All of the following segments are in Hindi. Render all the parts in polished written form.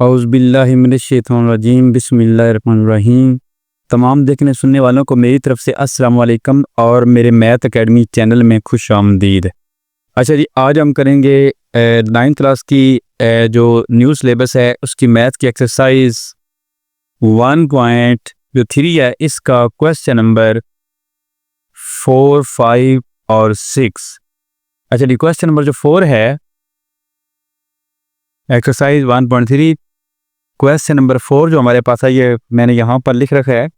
औज़ुबिल्लाहिमिनश्शैतानिर्रजीम बिस्मिल्लाहिर्रहमानिर्रहीम। तमाम देखने सुनने वालों को मेरी तरफ से अस्सलाम वालेकुम और मेरे मैथ एकेडमी चैनल में खुश आमदीद। अच्छा जी, आज हम करेंगे 9th क्लास की जो न्यू सिलेबस है उसकी मैथ की एक्सरसाइज 1.3 है, इसका क्वेश्चन नंबर 4, 5 और 6। अच्छा जी, क्वेश्चन नंबर जो 4 है एक्सरसाइज 1.3, क्वेश्चन नंबर 4 जो हमारे पास है ये मैंने यहाँ पर लिख रखा है।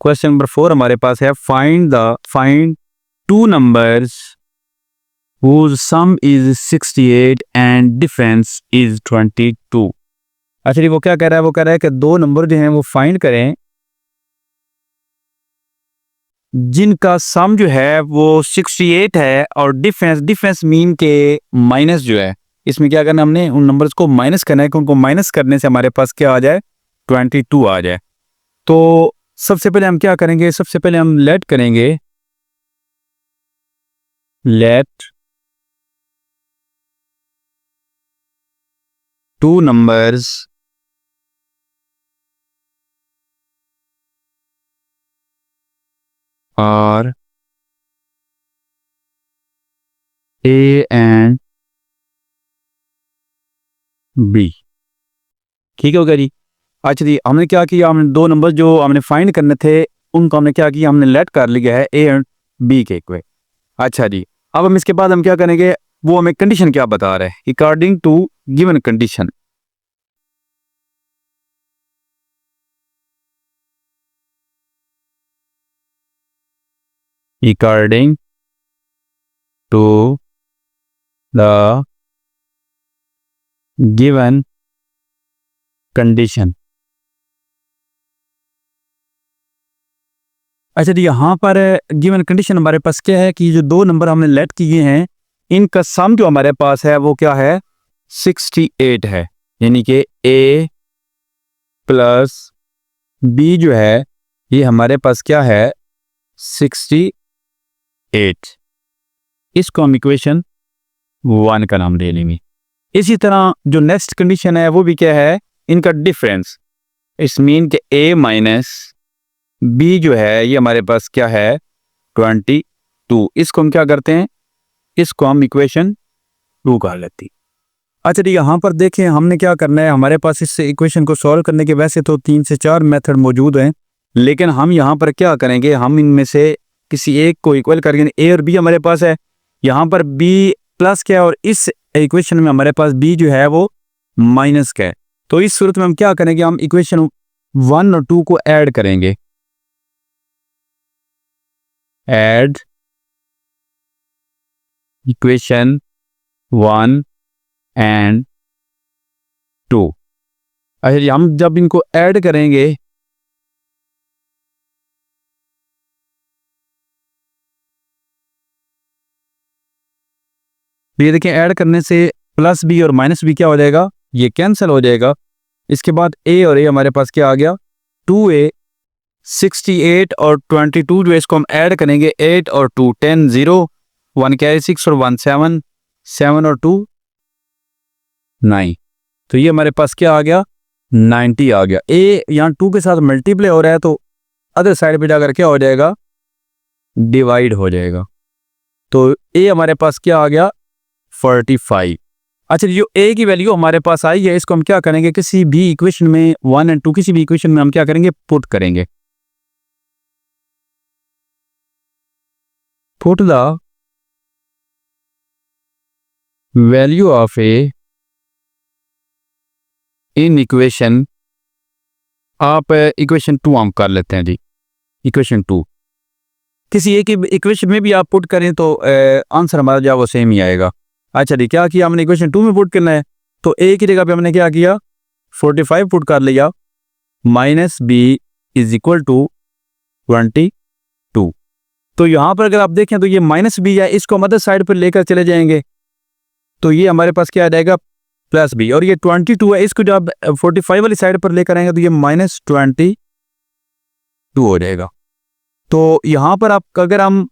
क्वेश्चन नंबर 4 हमारे पास है find two numbers whose sum is 68 and difference is 22। अच्छा जी, वो क्या कह रहा है? वो कह रहा है कि दो नंबर जो हैं वो फाइंड करें जिनका सम जो है वो 68 है और डिफरेंस मीन के माइनस जो है, इसमें क्या करना, हमने उन नंबर्स को माइनस करना है कि उनको माइनस करने से हमारे पास क्या आ जाए, 22 आ जाए। तो सबसे पहले हम क्या करेंगे, सबसे पहले हम लेट करेंगे, let two numbers are A and B. ठीक है होगा जी। अच्छा जी, हमने क्या किया, हमने दो नंबर जो हमने फाइंड करने थे उनको हमने क्या किया, हमने लेट कर लिया है ए एंड बी के इक्वे। अच्छा जी, अब हम इसके बाद हम क्या करेंगे, वो हमें कंडीशन क्या बता रहा है, according to given condition. According to the given condition. अच्छा जी, यहाँ पर गिवन कंडीशन हमारे पास क्या है कि जो दो नंबर हमने लेट किए हैं इनका सम जो हमारे पास है वो क्या है, 68 है, यानी कि ए प्लस बी जो है ये हमारे पास क्या है, 68। इसको हम इक्वेशन 1 का नाम दे लेंगे। इसी तरह जो नेक्स्ट कंडीशन है वो भी क्या है, इनका डिफरेंस, इस मीन के ए माइनस बी जो है ये हमारे पास क्या है, 22। इसको हम क्या करते हैं, इसको हम इक्वेशन 2 कर लेते हैं। अच्छा जी, यहाँ पर देखें हमने क्या करना है, हमारे पास इस इक्वेशन को सॉल्व करने के वैसे तो 3 से 4 मेथड मौजूद हैं, लेकिन हम यहाँ पर क्या करेंगे, हम इनमें से किसी एक को इक्वल करेंगे। ए और बी हमारे पास है, यहाँ पर बी प्लस क्या है और इस इक्वेशन में हमारे पास बी जो है वो माइनस का है। तो इस सूरत में हम क्या करेंगे, हम इक्वेशन 1 और 2 को ऐड करेंगे, ऐड इक्वेशन 1 एंड 2। अच्छा जी, हम जब इनको ऐड करेंगे ये देखें, ऐड करने से प्लस बी और माइनस बी क्या हो जाएगा, ये कैंसिल हो जाएगा। इसके बाद ए और ए हमारे पास क्या आ गया, 2a 68 और 22 जो है इसको हम ऐड करेंगे, 8 और 2 10 0 1 क्या है 6 और 1 7 7 और 2 9। तो ये हमारे पास क्या आ गया, 90 आ गया। ए यहाँ 2 के साथ मल्टीप्लाई हो रहा है तो अदर साइड पे जाकर क्या हो जाएगा, डिवाइड हो जाएगा। तो ए हमारे पास क्या आ गया, 45। अच्छा, जो ए की वैल्यू हमारे पास आई है इसको हम क्या करेंगे, किसी भी इक्वेशन में 1 और 2 किसी भी इक्वेशन में हम क्या करेंगे, पुट करेंगे। Put the value of A in equation, आप इक्वेशन 2 हम कर लेते हैं जी। इक्वेशन 2 किसी एक इक्वेशन में भी आप पुट करें तो आंसर हमारा जो वो सेम ही आएगा। अच्छा जी, क्या किया हमने, इक्वेशन 2 में पुट करना है तो ए की जगह पे हमने क्या किया, 45 पुट कर लिया, minus B is equal to 22। तो यहाँ पर अगर आप देखें तो ये माइनस बी है, इसको हम अदर साइड पर लेकर चले जाएंगे तो ये हमारे पास क्या आ जाएगा, प्लस बी। और ये 22 है, इसको जब 45 वाली साइड पर लेकर आएंगे तो ये -22 हो जाएगा। तो यहाँ पर आप अगर हम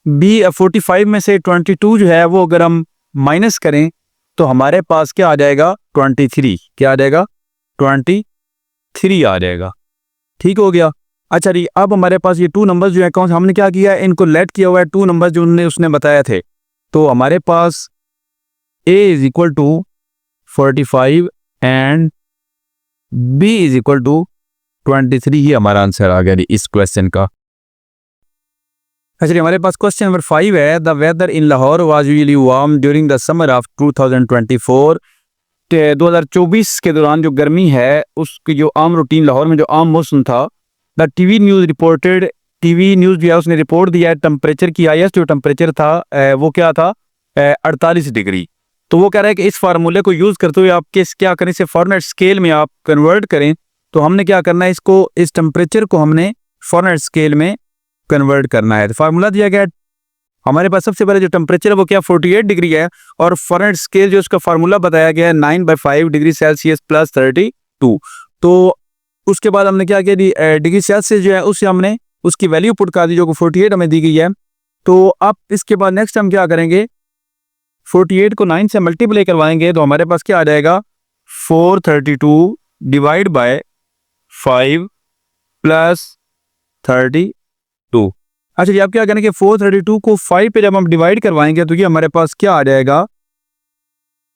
बी 45 में से 22 जो है वो अगर हम माइनस करें तो हमारे पास क्या आ जाएगा 23, क्या आ जाएगा 23 आ जाएगा। ठीक हो गया। अच्छा जी, अब हमारे पास ये 2 नंबर्स जो है कौन, हमने क्या किया है, इनको लेट किया हुआ है 2 नंबर्स जो उसने बताया थे। तो हमारे पास a is equal to 45 and b is equal to 23 ही हमारा आंसर आ गया इस क्वेश्चन का। अच्छा, हमारे पास क्वेश्चन नंबर 5 है, the weather in Lahore was usually warm during the summer of 2024। 2024 के दौरान जो गर्मी है उसकी जो आम रूटीन लाहौर में जो आम मौसम था, the TV news reported, TV news जो है उसने रिपोर्ट दिया है टेम्परेचर की, हाईएस्ट जो टेम्परेचर था वो क्या था 48 डिग्री। तो वो कह रहा है कि इस फार्मूले को यूज़ करते हुए आप क्या करें, इसे फॉरेनहाइट स्केल में आप कन्वर्ट करें। तो हमने क्या करना है, इसको इस टेम्परेचर को हमने फॉरेनहाइट स्केल में कन्वर्ट करना है। तो फार्मूला दिया गया है हमारे पास, सबसे पहले जो टेम्परेचर है वो क्या 48 डिग्री है, और फॉरेनहाइट स्केल जो उसका फार्मूला बताया गया है 9/5 डिग्री सेल्सियस प्लस 32। तो उसके बाद हमने क्या किया, डिग्री सेल्सियस जो है उससे हमने उसकी वैल्यू पुट कर दी जो कि 48 हमें दी गई है। तो अब इसके बाद नेक्स्ट हम क्या करेंगे, 48 को 9 से मल्टीप्लाई करवाएंगे तो हमारे पास क्या आ जाएगा 432 डिवाइड बाय 5 प्लस 32। अच्छा जी, आप क्या करेंगे 432 को 5 पे जब हम डिवाइड करवाएंगे तो ये हमारे पास क्या आ जाएगा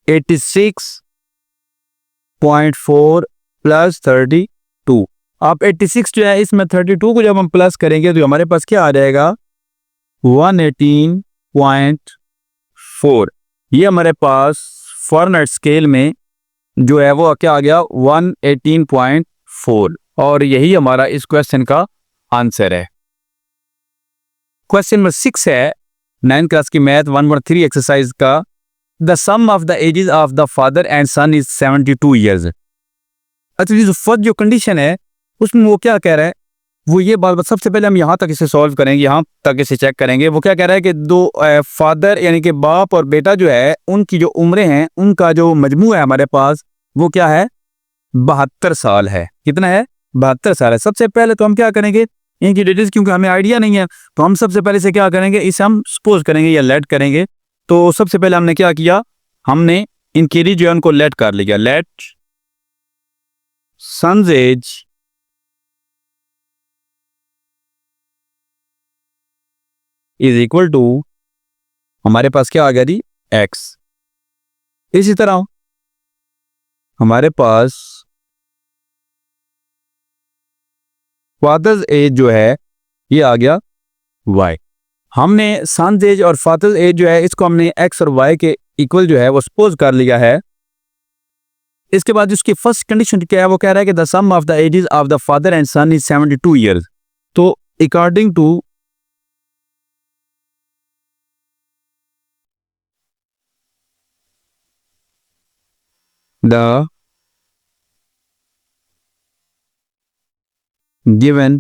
86.4 प्लस 32। आप 86 जो है इसमें 32 को जब हम प्लस करेंगे तो हमारे पास क्या आ जाएगा 118.4। ये हमारे पास फॉरेनहाइट स्केल में जो है वो क्या आ गया 118.4, और यही हमारा इस क्वेश्चन का आंसर है। क्वेश्चन नंबर 6 है 9th क्लास की मैथ 1.3 एक्सरसाइज का, the sum of the ages of the father and son is 72 years. अच्छा जी, फर्स्ट जो कंडीशन है उसमें वो क्या कह रहा है, वो ये बात सबसे पहले हम यहाँ तक इसे सॉल्व करेंगे, यहाँ तक इसे चेक करेंगे। वो क्या कह रहा है कि दो फादर यानी कि बाप और बेटा जो है उनकी जो उम्रें हैं उनका जो मजमू है हमारे पास वो क्या है 72 साल है। कितना है 72 साल है। सबसे पहले तो हम क्या करेंगे, इनकी डिटेल्स क्योंकि हमें आइडिया नहीं है तो हम सबसे पहले से क्या करेंगे, इसे हम सपोज करेंगे या लेट करेंगे। तो सबसे पहले हमने क्या किया, हमने इनकी एज जो है उनको लेट कर लिया, let son's age is equal to हमारे पास क्या आ गया जी x। इसी तरह हमारे पास फादर्स एज जो है ये आ गया y। हमने सन्स एज और फादर्स एज जो है इसको हमने x और y के इक्वल जो है वो सपोज कर लिया है। इसके बाद उसकी फर्स्ट कंडीशन क्या है, वो कह रहा है कि the sum of the ages of the father and son is 72 years. तो according to the given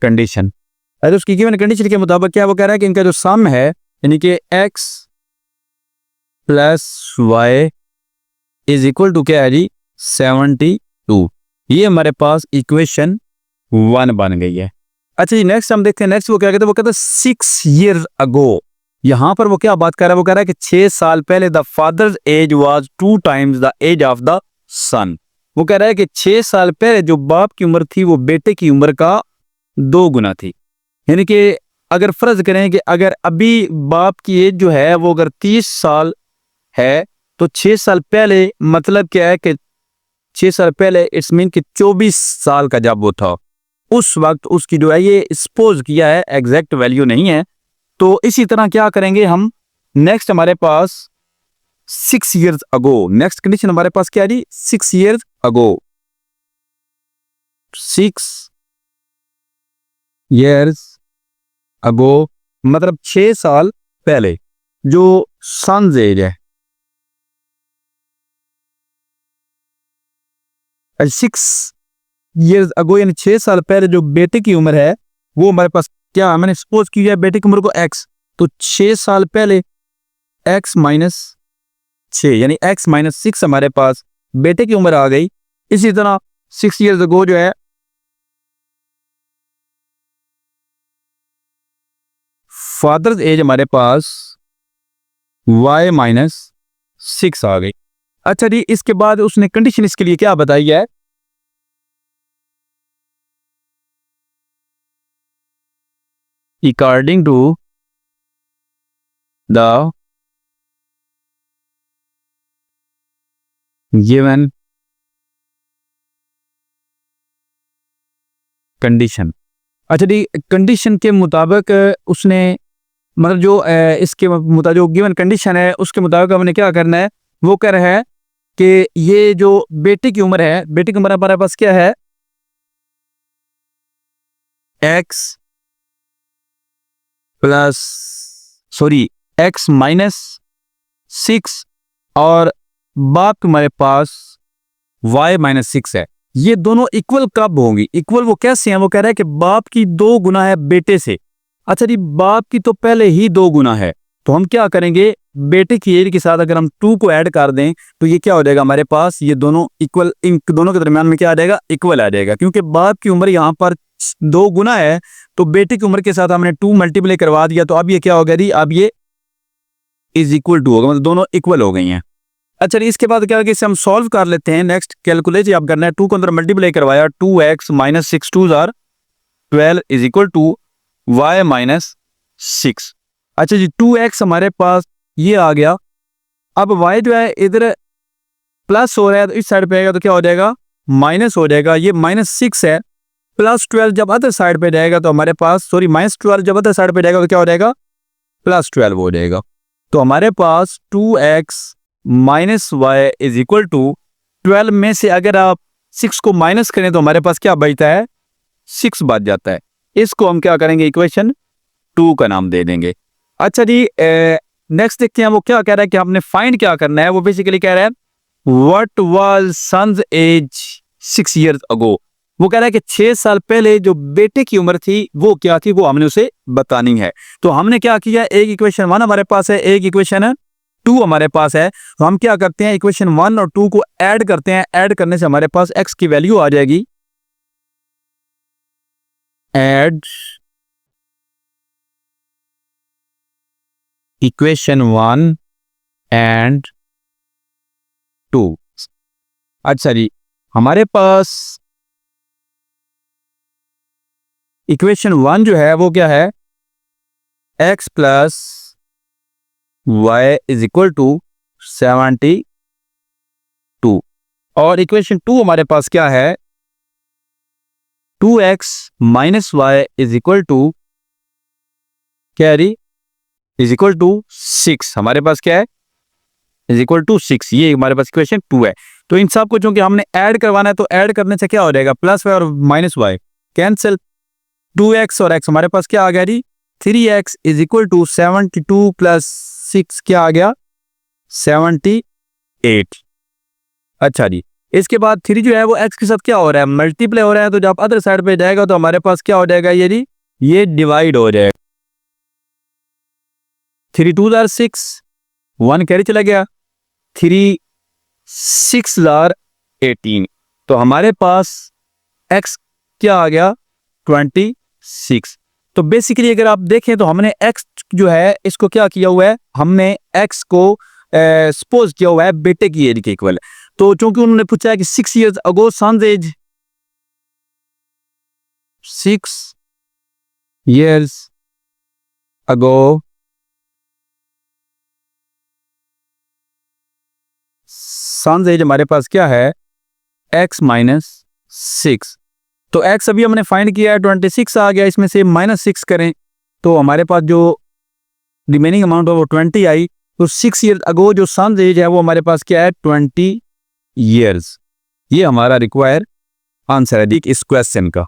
condition, अगर उसकी गिवन कंडीशन के मुताबिक क्या वो कह रहा है कि इनका जो सम है यानी कि x plus y is equal to क्या है जी 72। ये हमारे पास इक्वेशन 1 बन गई है। अच्छा जी, नेक्स्ट हम देखते हैं, नेक्स्ट वो क्या कहते हैं, वो कहते हैं 6 years अगो। यहां पर वो क्या बात कर रहा है, वो कह रहा है कि 6 साल पहले the father's age was 2 times the age of the son. वो कह रहा है कि 6 साल पहले जो बाप की उम्र थी वो बेटे की उम्र का 2 गुना थी। यानी कि अगर फर्ज करें कि अगर अभी बाप की एज जो है वो अगर 30 साल है तो 6 साल पहले मतलब क्या है कि 6 साल पहले इट्स मीन कि 24 साल का जब वो था उस वक्त उसकी जो है ये सपोज किया है, एग्जैक्ट वैल्यू नहीं है। तो इसी तरह क्या करेंगे हम, नेक्स्ट हमारे पास 6 years अगो, नेक्स्ट कंडीशन हमारे पास क्या है जी 6 years अगो। 6 years अगो मतलब 6 साल पहले जो सन्स एज है 6 years अगो यानी 6 साल पहले जो बेटे की उम्र है वो हमारे पास क्या, मैंने सपोज की है बेटे की उम्र को x, तो 6 साल पहले x माइनस 6 यानी x माइनस 6 हमारे पास बेटे की उम्र आ गई। इसी तरह 6 years अगो जो है फादर्स एज हमारे पास y माइनस 6 आ गई। अच्छा जी, इसके बाद उसने कंडीशन इसके लिए क्या बताई है, according to the given condition. अच्छा जी, कंडीशन के मुताबिक उसने मतलब जो इसके मुताबिक जो गिवन कंडीशन है उसके मुताबिक हमने क्या करना है, वो कह रहा है कि ये जो बेटे की उम्र है, बेटे की उम्र हमारे पास क्या है, x प्लस x माइनस 6 और बाप हमारे पास y माइनस 6 है। ये दोनों इक्वल कब होंगी, इक्वल वो कैसे हैं, वो कह रहा है कि बाप की 2 गुना है बेटे से। अच्छा जी, बाप की तो पहले ही 2 गुना है, तो हम क्या करेंगे, बेटे की एज के साथ अगर हम 2 को ऐड कर दें तो ये क्या हो जाएगा हमारे पास, ये दोनों इक्वल, इन दोनों के दरमियान में क्या आ जाएगा, इक्वल आ जाएगा। क्योंकि बाप की उम्र यहाँ पर 2 गुना है तो बेटे की उम्र के साथ हमने 2 मल्टीप्लाई करवा दिया, तो अब ये क्या हो गया जी, अब ये इज इक्वल टू होगा, मतलब दोनों इक्वल हो गई हैं। अच्छा जी, इसके बाद क्या होगा, इसे हम सॉल्व कर लेते हैं। नेक्स्ट कैलकुलेट आप करना है, 2 को अंदर मल्टीप्लाई करवाया, 2x minus 6 2 12 is equal to y minus 6। अच्छा जी, 2x हमारे पास ये आ गया। अब y जो है इधर प्लस हो रहा है तो इस साइड पे आएगा तो क्या हो जाएगा, माइनस हो जाएगा। ये माइनस 6 है, प्लस 12 जब अदर साइड पे जाएगा तो हमारे पास, माइनस 12 जब अदर साइड पे जाएगा तो क्या हो जाएगा, प्लस 12 हो जाएगा। तो हमारे पास 2x minus Y is equal to 12 में से अगर आप 6 को माइनस करें तो हमारे पास क्या बचता है, 6 बच जाता है। इसको हम क्या करेंगे, इक्वेशन 2 का नाम दे देंगे। अच्छा जी, नेक्स्ट देखते हैं वो क्या कह रहा है कि हमने फाइंड क्या करना है। वो बेसिकली कह रहा है what was son's age 6 years ago. वो कह रहा है कि 6 साल पहले जो बेटे की उम्र थी वो क्या थी, वो हमने उसे बतानी है। तो हमने क्या किया, एक इक्वेशन 1 हमारे पास है, एक इक्वेशन 2 हमारे पास है। तो हम क्या करते हैं, इक्वेशन 1 और 2 को ऐड करते हैं। ऐड करने से हमारे पास x की वैल्यू आ जाएगी, ऐड इक्वेशन 1 एंड 2। अच्छा जी, हमारे पास इक्वेशन 1 जो है वो क्या है, x plus y is equal to 72। और इक्वेशन 2 हमारे पास क्या है, 2x minus Y is equal to carry is equal to 6। हमारे पास क्या है, इज इक्वल टू 6। ये हमारे पास इक्वेशन 2 है। तो इन सब को चूंकि हमने ऐड करवाना है तो ऐड करने से क्या हो जाएगा, प्लस वाई और माइनस वाई कैंसिल, 2x और x हमारे पास क्या आ गया जी, 3x is equal to 72 plus 6 क्या आ गया, 78। अच्छा जी, इसके बाद 3 जो है वो x के साथ क्या हो रहा है, मल्टीप्लाई हो रहा है। तो जब अदर साइड पे जाएगा तो हमारे पास क्या हो जाएगा, ये जी ये डिवाइड हो जाएगा। 3 2 6, 1 कैरी चला गया, 3 6 18। तो हमारे पास x क्या आ गया, 26। तो बेसिकली अगर आप देखें तो हमने x जो है इसको क्या किया हुआ है, हमने x को सपोज किया हुआ है बेटे की एज के इक्वल। तो चूंकि उन्होंने पूछा है कि 6 years ago son's age, 6 years ago son's age हमारे पास क्या है, x माइनस 6। तो x अभी हमने फाइंड किया है 26 आ गया, इसमें से माइनस 6 करें तो हमारे पास जो रिमेनिंग अमाउंट है वो 20 आई। तो 6 ईयर अगो जो सन्स एज है वो हमारे पास क्या है, 20 ईयर्स। ये हमारा रिक्वायर आंसर है इस क्वेश्चन का।